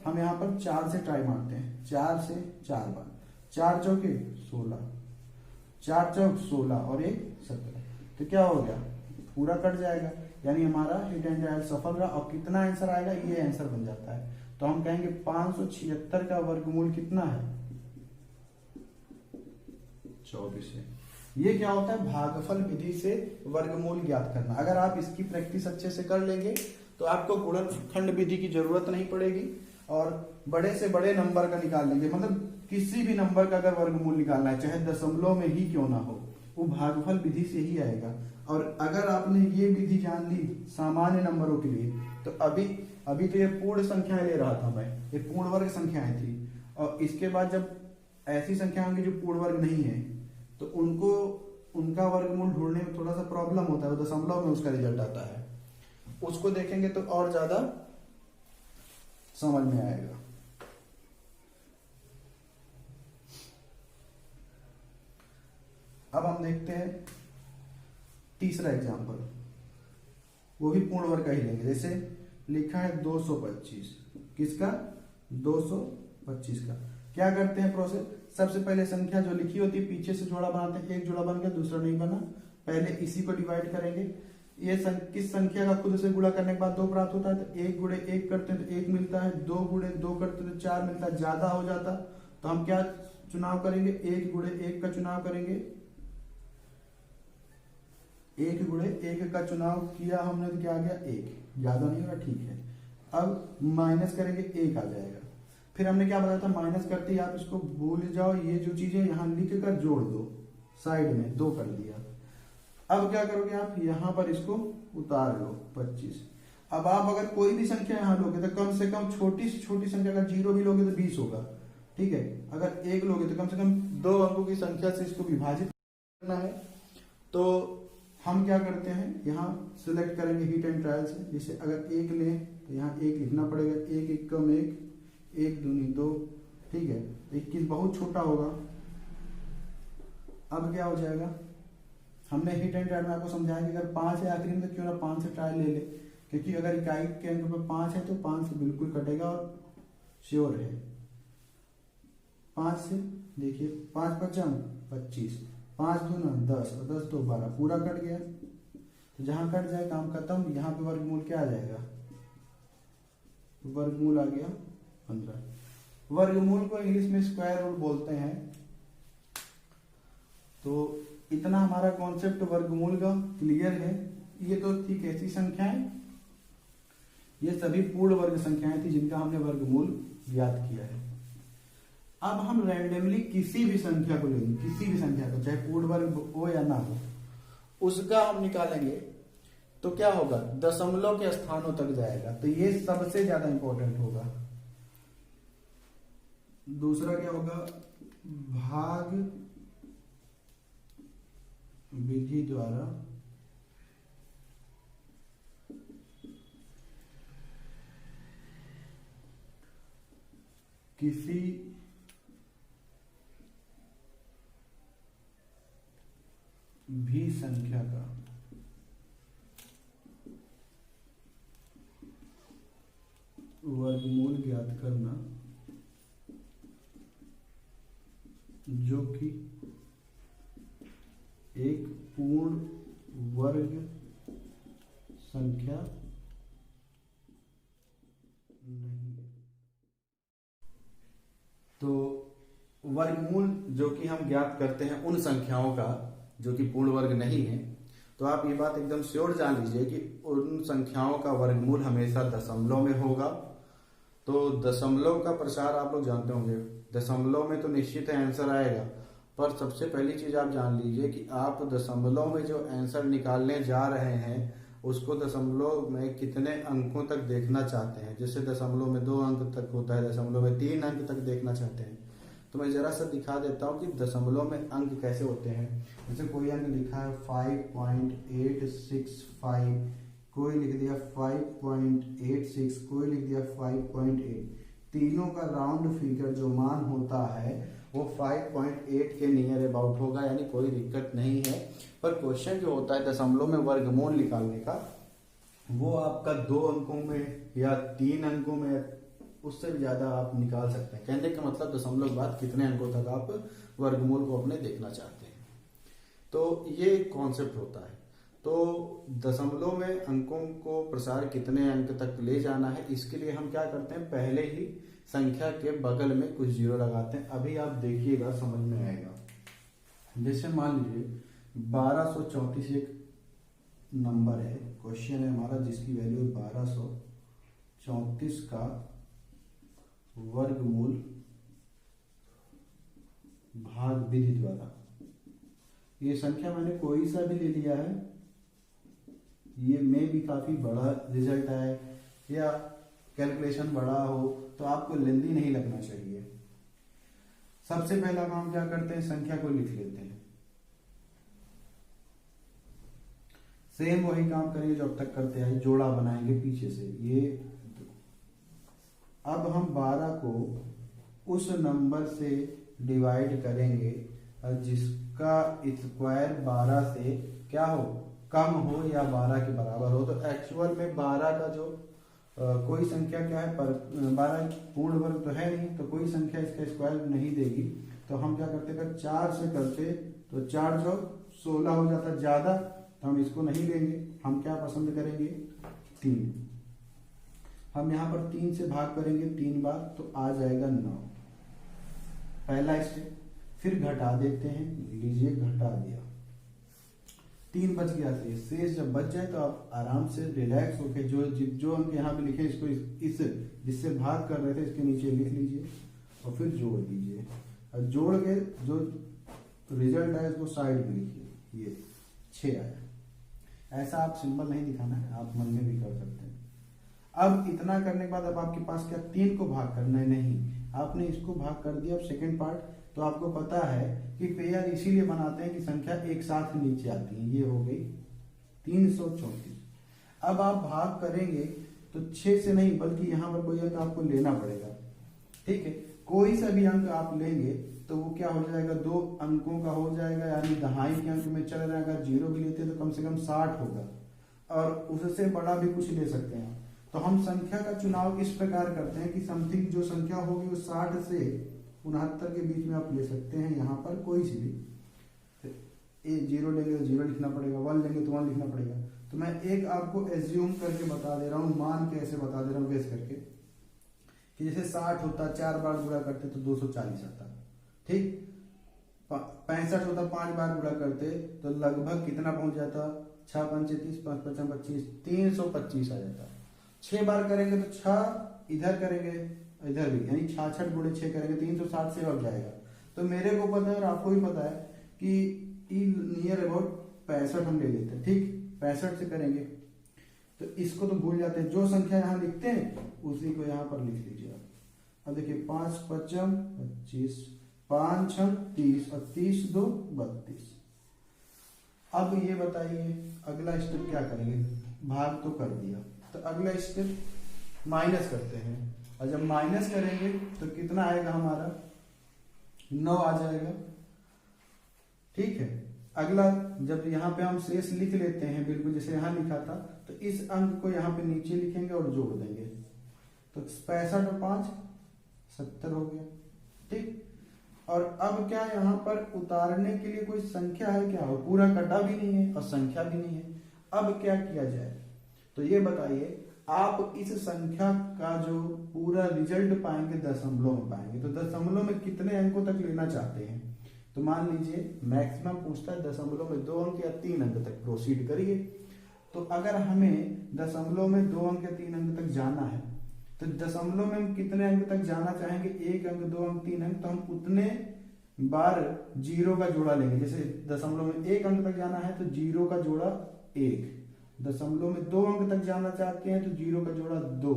हम यहाँ पर 4 से ट्राई मारते हैं, 4 से 4 बार, 4 चौके 16, 4 चौक 16 और 1 17, तो क्या हो गया, पूरा कट जाएगा, यानी हमारा हिट एंड ट्रायल सफल रहा। और कितना आंसर आएगा, ये आंसर बन जाता है। तो हम कहेंगे 576 का वर्गमूल कितना है, 24 है। ये क्या होता है, भागफल विधि से वर्गमूल ज्ञात करना। अगर आप इसकी प्रैक्टिस अच्छे से कर लेंगे तो आपको गुणनखंड विधि की जरूरत नहीं पड़ेगी, और बड़े से बड़े नंबर का निकाल लेंगे, मतलब किसी भी नंबर का अगर वर्गमूल निकालना है, चाहे दशमलव में ही क्यों ना हो, वो भागफल विधि से ही आएगा। और अगर आपने ये विधि जान ली सामान्य नंबरों के लिए, तो अभी तो ये पूर्ण संख्याएं ले रहा था मैं, ये पूर्ण वर्ग संख्याएं थी, और इसके बाद जब ऐसी संख्या होंगी जो पूर्ण वर्ग नहीं है, तो उनका वर्गमूल ढूंढने में थोड़ा सा प्रॉब्लम होता है, दशमलव में उसका रिजल्ट आता है, उसको देखेंगे तो और ज्यादा समझ में आएगा। अब हम देखते हैं तीसरा एग्जांपल, वो भी पूर्ण वर्ग का ही लेंगे। जैसे लिखा है 225, किसका, 225 का। क्या करते हैं प्रोसेस, सबसे पहले संख्या जो लिखी होती है पीछे से जोड़ा बनाते हैं, एक जोड़ा बन गया दूसरा नहीं बना, पहले इसी को डिवाइड करेंगे, ये किस संख्या का खुद से गुणा करने के बाद 2 प्राप्त होता है, तो 1 गुणे 1 करते हैं तो 1 मिलता है, 2 गुणे 2 करते हैं तो 4 मिलता है, ज्यादा हो जाता तो हम क्या चुनाव करेंगे, 1 गुणे 1 का चुनाव करेंगे। 1 गुणे 1 का चुनाव किया हमने तो क्या आ गया 1, ज्यादा नहीं हो रहा, ठीक है। अब माइनस करेंगे 1 आ जाएगा। फिर हमने क्या बताया था, माइनस करते ही आप इसको भूल जाओ, ये जो चीजें यहाँ लिख कर जोड़ दो, साइड में 2 कर दिया। अब क्या करोगे आप, यहाँ पर इसको उतार लो 25। अब आप अगर कोई भी संख्या यहाँ लोगे तो कम से कम छोटी से छोटी संख्या का 0 भी लोगे तो 20 होगा, ठीक है। अगर 1 लोगे तो कम से कम 2 अंकों की संख्या से इसको विभाजित करना है। तो हम क्या करते हैं, यहाँ सिलेक्ट करेंगे हीट एंड ट्रायल से। जैसे अगर 1 लें तो यहाँ 1 लिखना पड़ेगा, 1 एकम 1, 1 दूनी 2, ठीक है। 21 बहुत छोटा होगा। अब क्या हो जाएगा, हमने हिट एंड ट्रायल में आपको समझाया कि अगर 5 है आखिरी में तो क्यों ना 5 से ट्रायल ले ले, क्योंकि अगर इकाई के अंक पर 5 है तो 5 से बिल्कुल कटेगा और श्योर है। 5 से देखिए 5 पचम 25, 5 दूना 10 और 10 तो 12, पूरा कट गया। तो जहां कट जाए काम खत्म। यहाँ पे वर्गमूल क्या आ जाएगा, वर्गमूल आ गया 15। वर्गमूल को इंग्लिश में स्क्वायर रूट बोलते हैं। तो इतना हमारा कॉन्सेप्ट वर्गमूल का क्लियर है। ये तो थी कैसी संख्याएं, ये सभी पूर्ण वर्ग संख्याएं थी जिनका हमने वर्गमूल ज्ञात किया है। अब हम रैंडमली किसी भी संख्या को लेंगे, किसी भी संख्या को, चाहे पूर्ण वर्ग हो या ना हो, उसका हम निकालेंगे तो क्या होगा, दशमलव के स्थानों तक जाएगा। तो ये सबसे ज्यादा इंपॉर्टेंट होगा। दूसरा क्या होगा, भाग विधि द्वारा किसी भी संख्या का वर्गमूल ज्ञात करना जो कि एक पूर्ण वर्ग संख्या नहीं है। तो वर्गमूल जो कि हम ज्ञात करते हैं उन संख्याओं का जो कि पूर्ण वर्ग नहीं है, तो आप ये बात एकदम श्योर जान लीजिए कि उन संख्याओं का वर्गमूल हमेशा दशमलव में होगा। तो दशमलव का प्रसार आप लोग जानते होंगे, दशमलव में तो निश्चित है आंसर आएगा, पर सबसे पहली चीज आप जान लीजिए कि आप दशमलव में जो आंसर निकालने जा रहे हैं उसको दशमलव में कितने अंकों तक देखना चाहते हैं। जैसे दशमलव में 2 अंक तक होता है, दशमलव में 3 अंक तक देखना चाहते हैं। तो मैं जरा सा दिखा देता हूँ कि दशमलव में अंक कैसे होते हैं। जैसे कोई अंक लिखा है 5.865, कोई लिख दिया 5.86, कोई लिख दिया 5.8। तीनों का राउंड फिगर जो मान होता है वो 5.8 के नियर अबाउट होगा, यानी कोई दिक्कत नहीं है। पर क्वेश्चन जो होता है दशमलव में वर्गमूल निकालने का, वो आपका 2 अंकों में या 3 अंकों में, उससे भी ज्यादा आप निकाल सकते हैं। कहने का मतलब दशमलव के बाद कितने अंकों तक आप वर्गमूल को अपने देखना चाहते हैं। तो ये एक कॉन्सेप्ट होता है। तो दशमलव में अंकों को प्रसार कितने अंक तक ले जाना है, इसके लिए हम क्या करते हैं, पहले ही संख्या के बगल में कुछ जीरो लगाते हैं। अभी आप देखिएगा समझ में आएगा। जैसे मान लीजिए 1234 एक नंबर है, क्वेश्चन है हमारा जिसकी वैल्यू 1234 का वर्गमूल भाग विधि द्वारा। ये संख्या मैंने कोई सा भी ले लिया है, ये में भी काफी बड़ा रिजल्ट आए या कैलकुलेशन बड़ा हो तो आपको लेंदी नहीं लगना चाहिए। सबसे पहला काम क्या करते हैं, संख्या को लिख लेते हैं। सेम वही काम करेंगे जो अब तक करते आए, जोड़ा बनाएंगे पीछे से। ये अब हम 12 को उस नंबर से डिवाइड करेंगे जिसका स्क्वायर 12 से क्या हो, कम हो या 12 के बराबर हो। तो एक्चुअल में 12 का जो कोई संख्या क्या है, पर 12 पूर्ण वर्ग तो है नहीं, तो कोई संख्या इसका स्क्वायर नहीं देगी। तो हम क्या करते हैं, 4 से करते तो 4 जो 16 हो जाता, ज्यादा तो हम इसको नहीं लेंगे, हम क्या पसंद करेंगे 3। हम यहाँ पर 3 से भाग करेंगे 3 बार तो आ जाएगा 9, पहला स्टेप। फिर घटा देते हैं, लीजिए घटा दिया, 3 बच गया शेष जब बच जाए तो आप आराम से रिलैक्स होकर जो अंक यहाँ पे लिखे इसको इस जिससे भाग कर रहे थे इसके नीचे लिख लीजिए और फिर जोड़ दीजिए, और जोड़ के जो रिजल्ट आया उसको साइड में लिखिए, ये 6 आया। ऐसा आप सिंबल नहीं दिखाना है, आप मन में भी कर सकते हैं। अब इतना करने के बाद अब आपके पास क्या 3 को भाग करना है, नहीं, आपने इसको भाग कर दिया। अब सेकेंड पार्ट तो आपको पता है कि पेयर इसीलिए बनाते हैं कि संख्या एक साथ नीचे आती है। ये हो गई 334। अब आप भाग करेंगे तो 6 से नहीं बल्कि यहाँ पर कोई अंक आपको लेना पड़ेगा, ठीक है। कोई सा भी अंक आप लेंगे तो वो क्या हो जाएगा, 2 अंकों का हो जाएगा, यानी दहाई के अंक में चल जाएगा। 0 भी लेते हैं तो कम से कम 60 होगा, और उससे बड़ा भी कुछ ले सकते हैं। तो हम संख्या का चुनाव इस प्रकार करते हैं कि समथिंग जो संख्या होगी वो 60 से 69 के बीच में आप ले सकते हैं। यहाँ पर कोई सी भी 0 लेंगे तो 0 लिखना पड़ेगा, 1 लेंगे तो 1 लिखना पड़ेगा। तो मैं एक आपको एज्यूम करके बता दे रहा हूँ, मान के ऐसे बता दे रहा हूँ गेस करके, कि जैसे 60 होता, 4 बार गुणा करते तो 240 आता, ठीक। 65 होता, 5 बार गुणा करते तो लगभग कितना पहुंच जाता, 6 पंचे 30, 5 पचास 25, 325 आ जाता। 6 बार करेंगे तो 6 इधर करेंगे इधर भी, यानी 66 गुणे 6 करेंगे 360 से अब जाएगा। तो मेरे को पता है और आपको भी पता है कि नियर अबाउट 65 हम ले लेते हैं, ठीक। 65 से करेंगे तो इसको तो भूल जाते हैं, जो संख्या यहाँ लिखते हैं उसी को यहाँ पर लिख लीजिए आप। अब देखिए 5 पचम 25, 5 छम 30 और 30 2 32। अब ये बताइए अगला स्टेप क्या करेंगे, भाग तो कर दिया, तो अगला स्टेप माइनस करते हैं, और जब माइनस करेंगे तो कितना आएगा हमारा 9 आ जाएगा, ठीक है। अगला जब यहाँ पे हम शेष लिख लेते हैं बिल्कुल जैसे यहाँ लिखा था, तो इस अंक को यहाँ पे नीचे लिखेंगे और जोड़ देंगे, तो 65 और 5 70 हो गया, ठीक। और अब क्या यहाँ पर उतारने के लिए कोई संख्या है क्या, हो पूरा कटा भी नहीं है और संख्या भी नहीं है। अब क्या किया जाए, तो ये बताइए आप इस संख्या का जो पूरा रिजल्ट पाएंगे दशमलव में पाएंगे, तो दशमलव में कितने अंकों तक लेना चाहते हैं। तो मान लीजिए मैक्सिमम पूछता है दशमलव में 2 अंक या 3 अंक तक प्रोसीड करिए। तो अगर हमें दशमलव में 2 अंक या 3 अंक तक जाना है तो दशमलव में हम कितने अंक तक जाना चाहेंगे, 1 अंक 2 अंक 3 अंक, तो हम उतने बार 0 का जोड़ा लेंगे। जैसे दशमलव में 1 अंक तक जाना है तो 0 का जोड़ा 1, दशमलव में 2 अंक तक जाना चाहते हैं तो 0 का जोड़ा 2,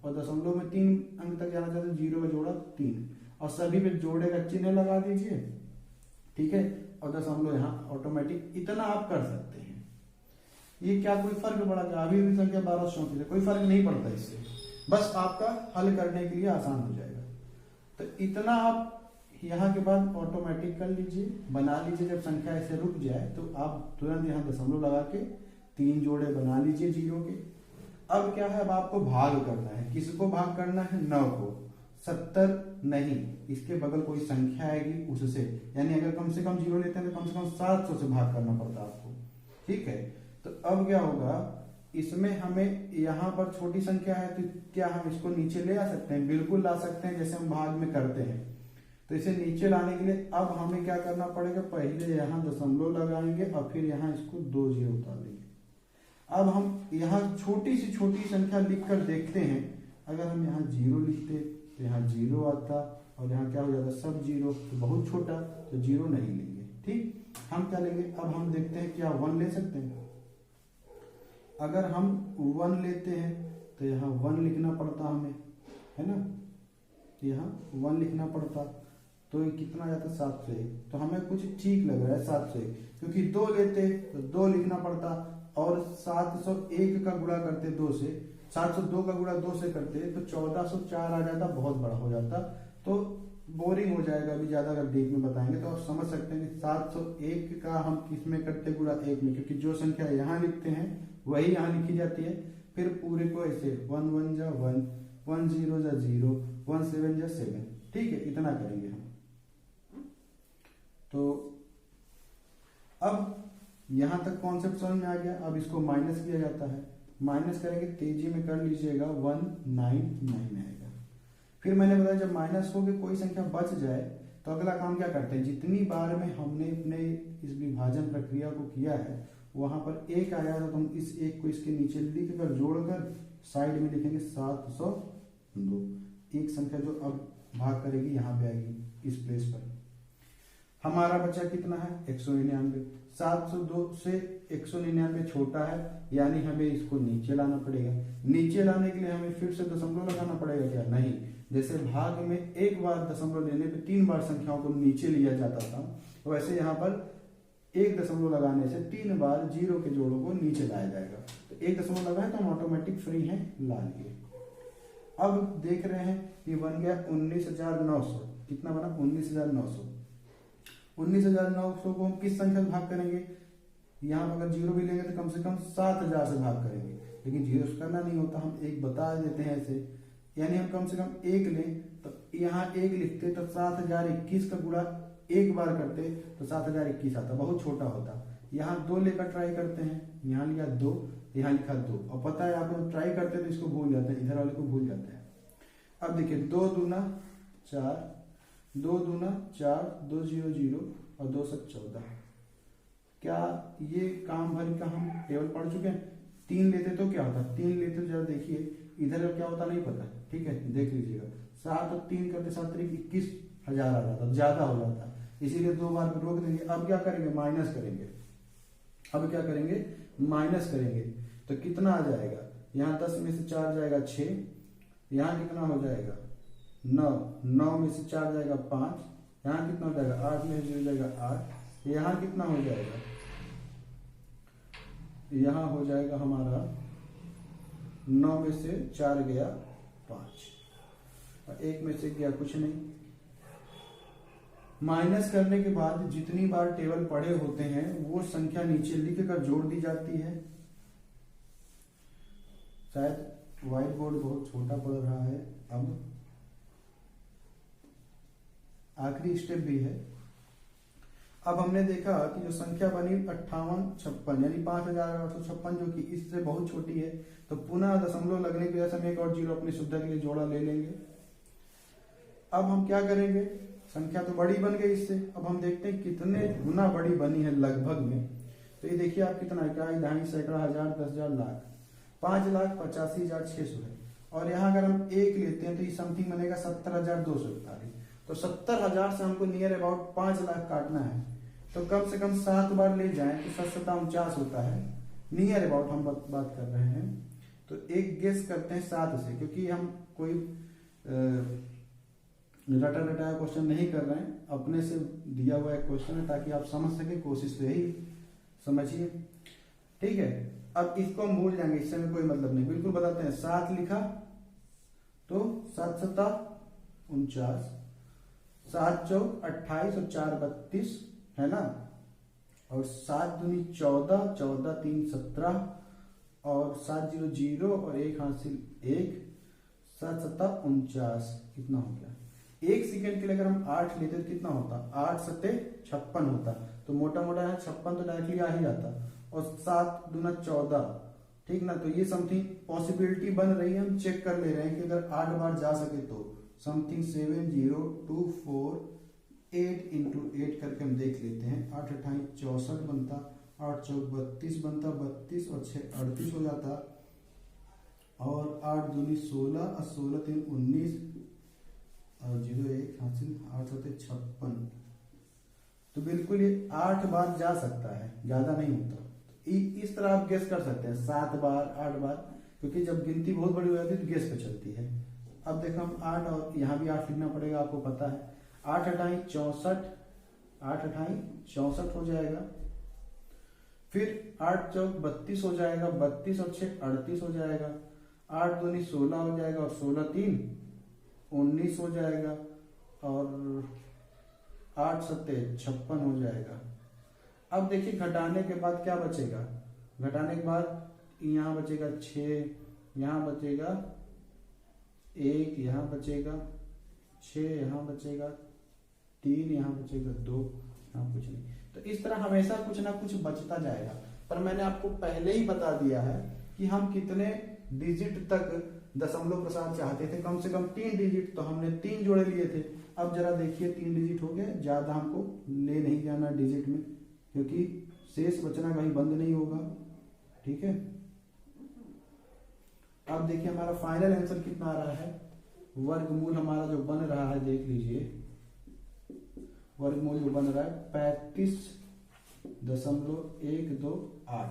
और दशमलव में 3 अंक तक जाना चाहते हैं 0 का जोड़ा 3, और सभी पे जोड़े का चिन्ह लगा दीजिए, ठीक है। और दशमलव यहाँ ऑटोमेटिक, इतना आप कर सकते हैं। ये क्या कोई फर्क पड़ा, अभी भी संख्या 1234 है, कोई फर्क नहीं पड़ता इससे, बस आपका हल करने के लिए आसान हो जाएगा। तो इतना आप यहाँ के बाद ऑटोमेटिक कर लीजिए, बना लीजिए। जब संख्या ऐसे रुक जाए तो आप तुरंत यहाँ दशमलव लगा के 3 जोड़े बना लीजिए 0 के। अब क्या है, अब आपको भाग करना है, किसको भाग करना है, 9 को। 70 नहीं, इसके बगल कोई संख्या आएगी उससे, यानी अगर कम से कम 0 लेते हैं तो कम से कम 700 से भाग करना पड़ता आपको, ठीक है। तो अब क्या होगा, इसमें हमें यहाँ पर छोटी संख्या है तो क्या हम इसको नीचे ले आ सकते हैं, बिल्कुल ला सकते हैं, जैसे हम भाग में करते हैं। तो इसे नीचे लाने के लिए अब हमें क्या करना पड़ेगा, पहले यहाँ दशमलव लगाएंगे और फिर यहाँ इसको 2 0 उतार देंगे। अब हम यहाँ छोटी सी छोटी संख्या लिखकर देखते हैं, अगर हम यहाँ 0 लिखते तो यहाँ 0 आता, और यहाँ क्या हो जाता सब 0, तो बहुत छोटा, तो 0 नहीं लेंगे, ठीक। हम क्या लेंगे, अब हम देखते हैं क्या 1 ले सकते हैं। अगर हम 1 लेते हैं तो यहाँ 1 लिखना पड़ता हमें, है ना, यहाँ 1 लिखना पड़ता, तो ये कितना जाता 701, तो हमें कुछ ठीक लग रहा है 701, क्योंकि 2 लेते तो 2 लिखना पड़ता, और 701 का गुणा करते 2 से, 702 का गुणा 2 से करते तो 1404 आ जाता, बहुत बड़ा हो जाता, तो बोरिंग हो जाएगा। अभी ज्यादा अगर डीप में बताएंगे तो आप समझ सकते हैं कि 701 का हम किस में करते, गुणा 1 में, क्योंकि जो संख्या यहाँ लिखते हैं वही यहाँ लिखी जाती है। फिर पूरे को ऐसे 1 1 जा 1, 1 0 जा 0, 1 7 जा 7, ठीक है, इतना करेंगे हम। तो अब यहां तक कॉन्सेप्ट समझ में आ गया। अब इसको माइनस किया जाता है, माइनस करेंगे तेजी में कर लीजिएगा 199 आएगा। फिर मैंने बताया जब माइनस हो के कोई संख्या बच जाए तो अगला काम क्या करते हैं, जितनी बार में हमने अपने इस विभाजन प्रक्रिया को किया है वहां पर एक आया था तो हम इस एक को इसके नीचे लिख कर जोड़कर साइड में लिखेंगे 702। एक संख्या जो अब भाग करेगी यहाँ पे आएगी इस प्लेस पर। हमारा बचा कितना है 199। 702 से 199 छोटा है, यानी हमें इसको नीचे लाना पड़ेगा। नीचे लाने के लिए हमें फिर से दशमलव लगाना पड़ेगा क्या, नहीं। जैसे भाग में एक बार दशमलव लेने पे 3 बार संख्याओं को नीचे लिया जाता था, तो वैसे यहाँ पर एक दशमलव लगाने से 3 बार जीरो के जोड़ों को नीचे लाया जाएगा। तो एक दशमलव लगाए तो हम ऑटोमेटिक फ्री हैं ला लिए। अब देख रहे हैं ये बन गया 19,900। कितना बना 19,900। 19,900 को हम किस संख्या से भाग करेंगे, यहाँ पर अगर जीरो भी लेंगे तो कम से कम 7,000 से भाग करेंगे, लेकिन जीरो से करना नहीं होता, हम एक बता देते हैं ऐसे। यानी हम कम से कम एक लें तो यहाँ एक लिखते तो 7,021 का गुणा एक बार करते तो 7,021 आता, बहुत छोटा होता। यहाँ 2 लेकर ट्राई करते हैं, यहाँ लिया 2, यहाँ लिखा 2, और पता है आप लोग ट्राई करते हैं तो इसको भूल जाते हैं, इधर वाले को भूल जाते हैं। अब देखिए 2 दूना 4, 2 दूना 4, 2 0 0 और 2 7 14। क्या ये काम भर का हम टेबल पढ़ चुके हैं। 3 लेते तो क्या होता, 3 लेते तो जरा देखिए इधर क्या होता नहीं पता, ठीक है देख लीजिएगा। 7 और 3 करते 7 तरीक 21,000 आ जाता, ज्यादा हो जाता, इसीलिए 2 बार रोक देंगे। अब क्या करेंगे माइनस करेंगे। अब क्या करेंगे माइनस करेंगे तो कितना आ जाएगा, यहाँ 10 में से 4 जाएगा 6, यहाँ कितना हो जाएगा 9, 9 में से 4 जाएगा 5, यहाँ कितना हो जाएगा 8 में से 0 जाएगा 8, यहाँ कितना हो जाएगा, यहाँ हो जाएगा हमारा 9 में से 4 गया 5 और 1 में से गया कुछ नहीं। माइनस करने के बाद जितनी बार टेबल पढ़े होते हैं वो संख्या नीचे लिख कर जोड़ दी जाती है। शायद व्हाइट बोर्ड बहुत छोटा पड़ रहा है। अब आखिरी स्टेप भी है। अब हमने देखा कि जो संख्या बनी 5856 यानी 5,856 जो कि इससे बहुत छोटी है, तो पुनः दशमलव लगने की वजह से हम एक और जीरो अपनी सुविधा के लिए जोड़ा ले लेंगे। अब हम क्या करेंगे, संख्या तो बड़ी बन गई इससे, अब हम देखते हैं कितने गुना बड़ी बनी है लगभग में। तो ये देखिए आप कितना इकाई दहाई सैकड़ा हजार 10,000 लाख 5,85,600 है। और यहाँ अगर हम एक लेते हैं तो ये समथिंग बनेगा 70,241। तो 70,000 से हमको नियर अबाउट 5 लाख काटना है, तो कम से कम 7 बार ले जाएं तो 7,49 होता है। नियर अबाउट हम बात कर रहे हैं, तो एक गेस करते हैं 7 से, क्योंकि हम कोई रटा रटाया क्वेश्चन नहीं कर रहे हैं, अपने से दिया हुआ एक क्वेश्चन है ताकि आप समझ सके, कोशिश तो यही समझिए, ठीक है। अब इसको हम भूल जाएंगे, इससे में कोई मतलब नहीं, बिल्कुल बताते हैं। 7 लिखा तो 7 7 49, 7 चौक 28 और 4 32 है ना, और 7 दूनी 14, 14 3 17 और 7 0 0 और 1 हासिल 1, 7 7 49 कितना हो गया। 1 सेकेंड के लिए अगर हम 8 लेते तो कितना होता, 8 7 56 होता, तो मोटा मोटा है 56 तो डायरेक्टली आ ही जाता, और 7 दूना 14, ठीक ना। तो ये समथिंग पॉसिबिलिटी बन रही है, हम चेक कर ले रहे हैं कि अगर 8 बार जा सके तो समथिंग 7024 इंटू 8 करके हम देख लेते हैं। 8 28 64 बनता, 8 चौक 32 बनता, 32 और 6 38 हो जाता, और 8 दूनी 16 और 16 3 19 और 0 1 हासिल 8 7 56। तो बिल्कुल ये 8 बार जा सकता है, ज्यादा नहीं होता। इस तरह आप गेस कर सकते हैं 7 बार 8 बार, क्योंकि जब गिनती बहुत बड़ी हो जाती है तो गेस पे चलती है। अब देखो हम 8 और यहाँ भी 8 लिखना पड़ेगा, आपको पता है। 8 28 64, 8 28 64 हो जाएगा, फिर 8 चौक 32 हो जाएगा, 32 और 6 38 हो जाएगा, 8 दूनी 16 हो जाएगा और 16 3 19 हो जाएगा, और 8 7 56 हो जाएगा। अब देखिए घटाने के बाद क्या बचेगा, घटाने के बाद यहाँ बचेगा 6, यहाँ बचेगा 1, यहाँ बचेगा 6, यहाँ बचेगा 3, यहाँ बचेगा 2, हाँ कुछ नहीं। तो इस तरह हमेशा कुछ ना कुछ बचता जाएगा। पर मैंने आपको पहले ही बता दिया है कि हम कितने डिजिट तक दशमलव प्रसार चाहते थे, कम से कम 3 डिजिट, तो हमने 3 जोड़े लिए थे। अब जरा देखिए 3 डिजिट हो गया, ज्यादा हमको ले नहीं जाना डिजिट में, क्योंकि शेष बचना कहीं बंद नहीं होगा। ठीक है, अब देखिए हमारा फाइनल आंसर कितना आ रहा है। वर्गमूल हमारा जो बन रहा है, देख लीजिए, वर्गमूल जो बन रहा है 35.128,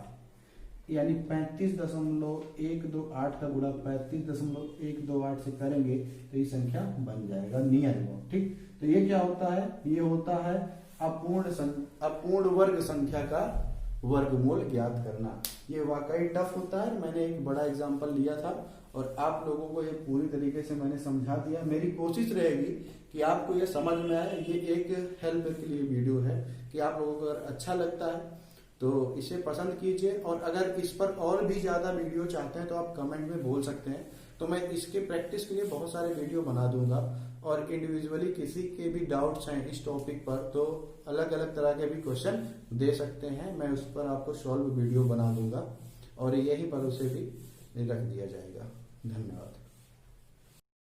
यानी 35.128 का गुणा 35.128 से करेंगे तो ये संख्या बन जाएगा नियर अबाउट। ठीक, तो ये क्या होता है, ये होता है अपूर्ण वर्ग संख्या का वर्गमूल ज्ञात करना। ये वाकई टफ होता है, मैंने एक बड़ा एग्जांपल लिया था और आप लोगों को ये पूरी तरीके से मैंने समझा दिया। मेरी कोशिश रहेगी कि आपको ये समझ में आए। ये एक हेल्प के लिए वीडियो है कि आप लोगों को अगर अच्छा लगता है तो इसे पसंद कीजिए, और अगर इस पर और भी ज्यादा वीडियो चाहते हैं तो आप कमेंट में बोल सकते हैं, तो मैं इसके प्रैक्टिस के लिए बहुत सारे वीडियो बना दूंगा। और इंडिविजुअली किसी के भी डाउट्स हैं इस टॉपिक पर तो अलग अलग तरह के भी क्वेश्चन दे सकते हैं, मैं उस पर आपको सॉल्व वीडियो बना दूंगा और यहीं पर उसे भी रख दिया जाएगा। धन्यवाद।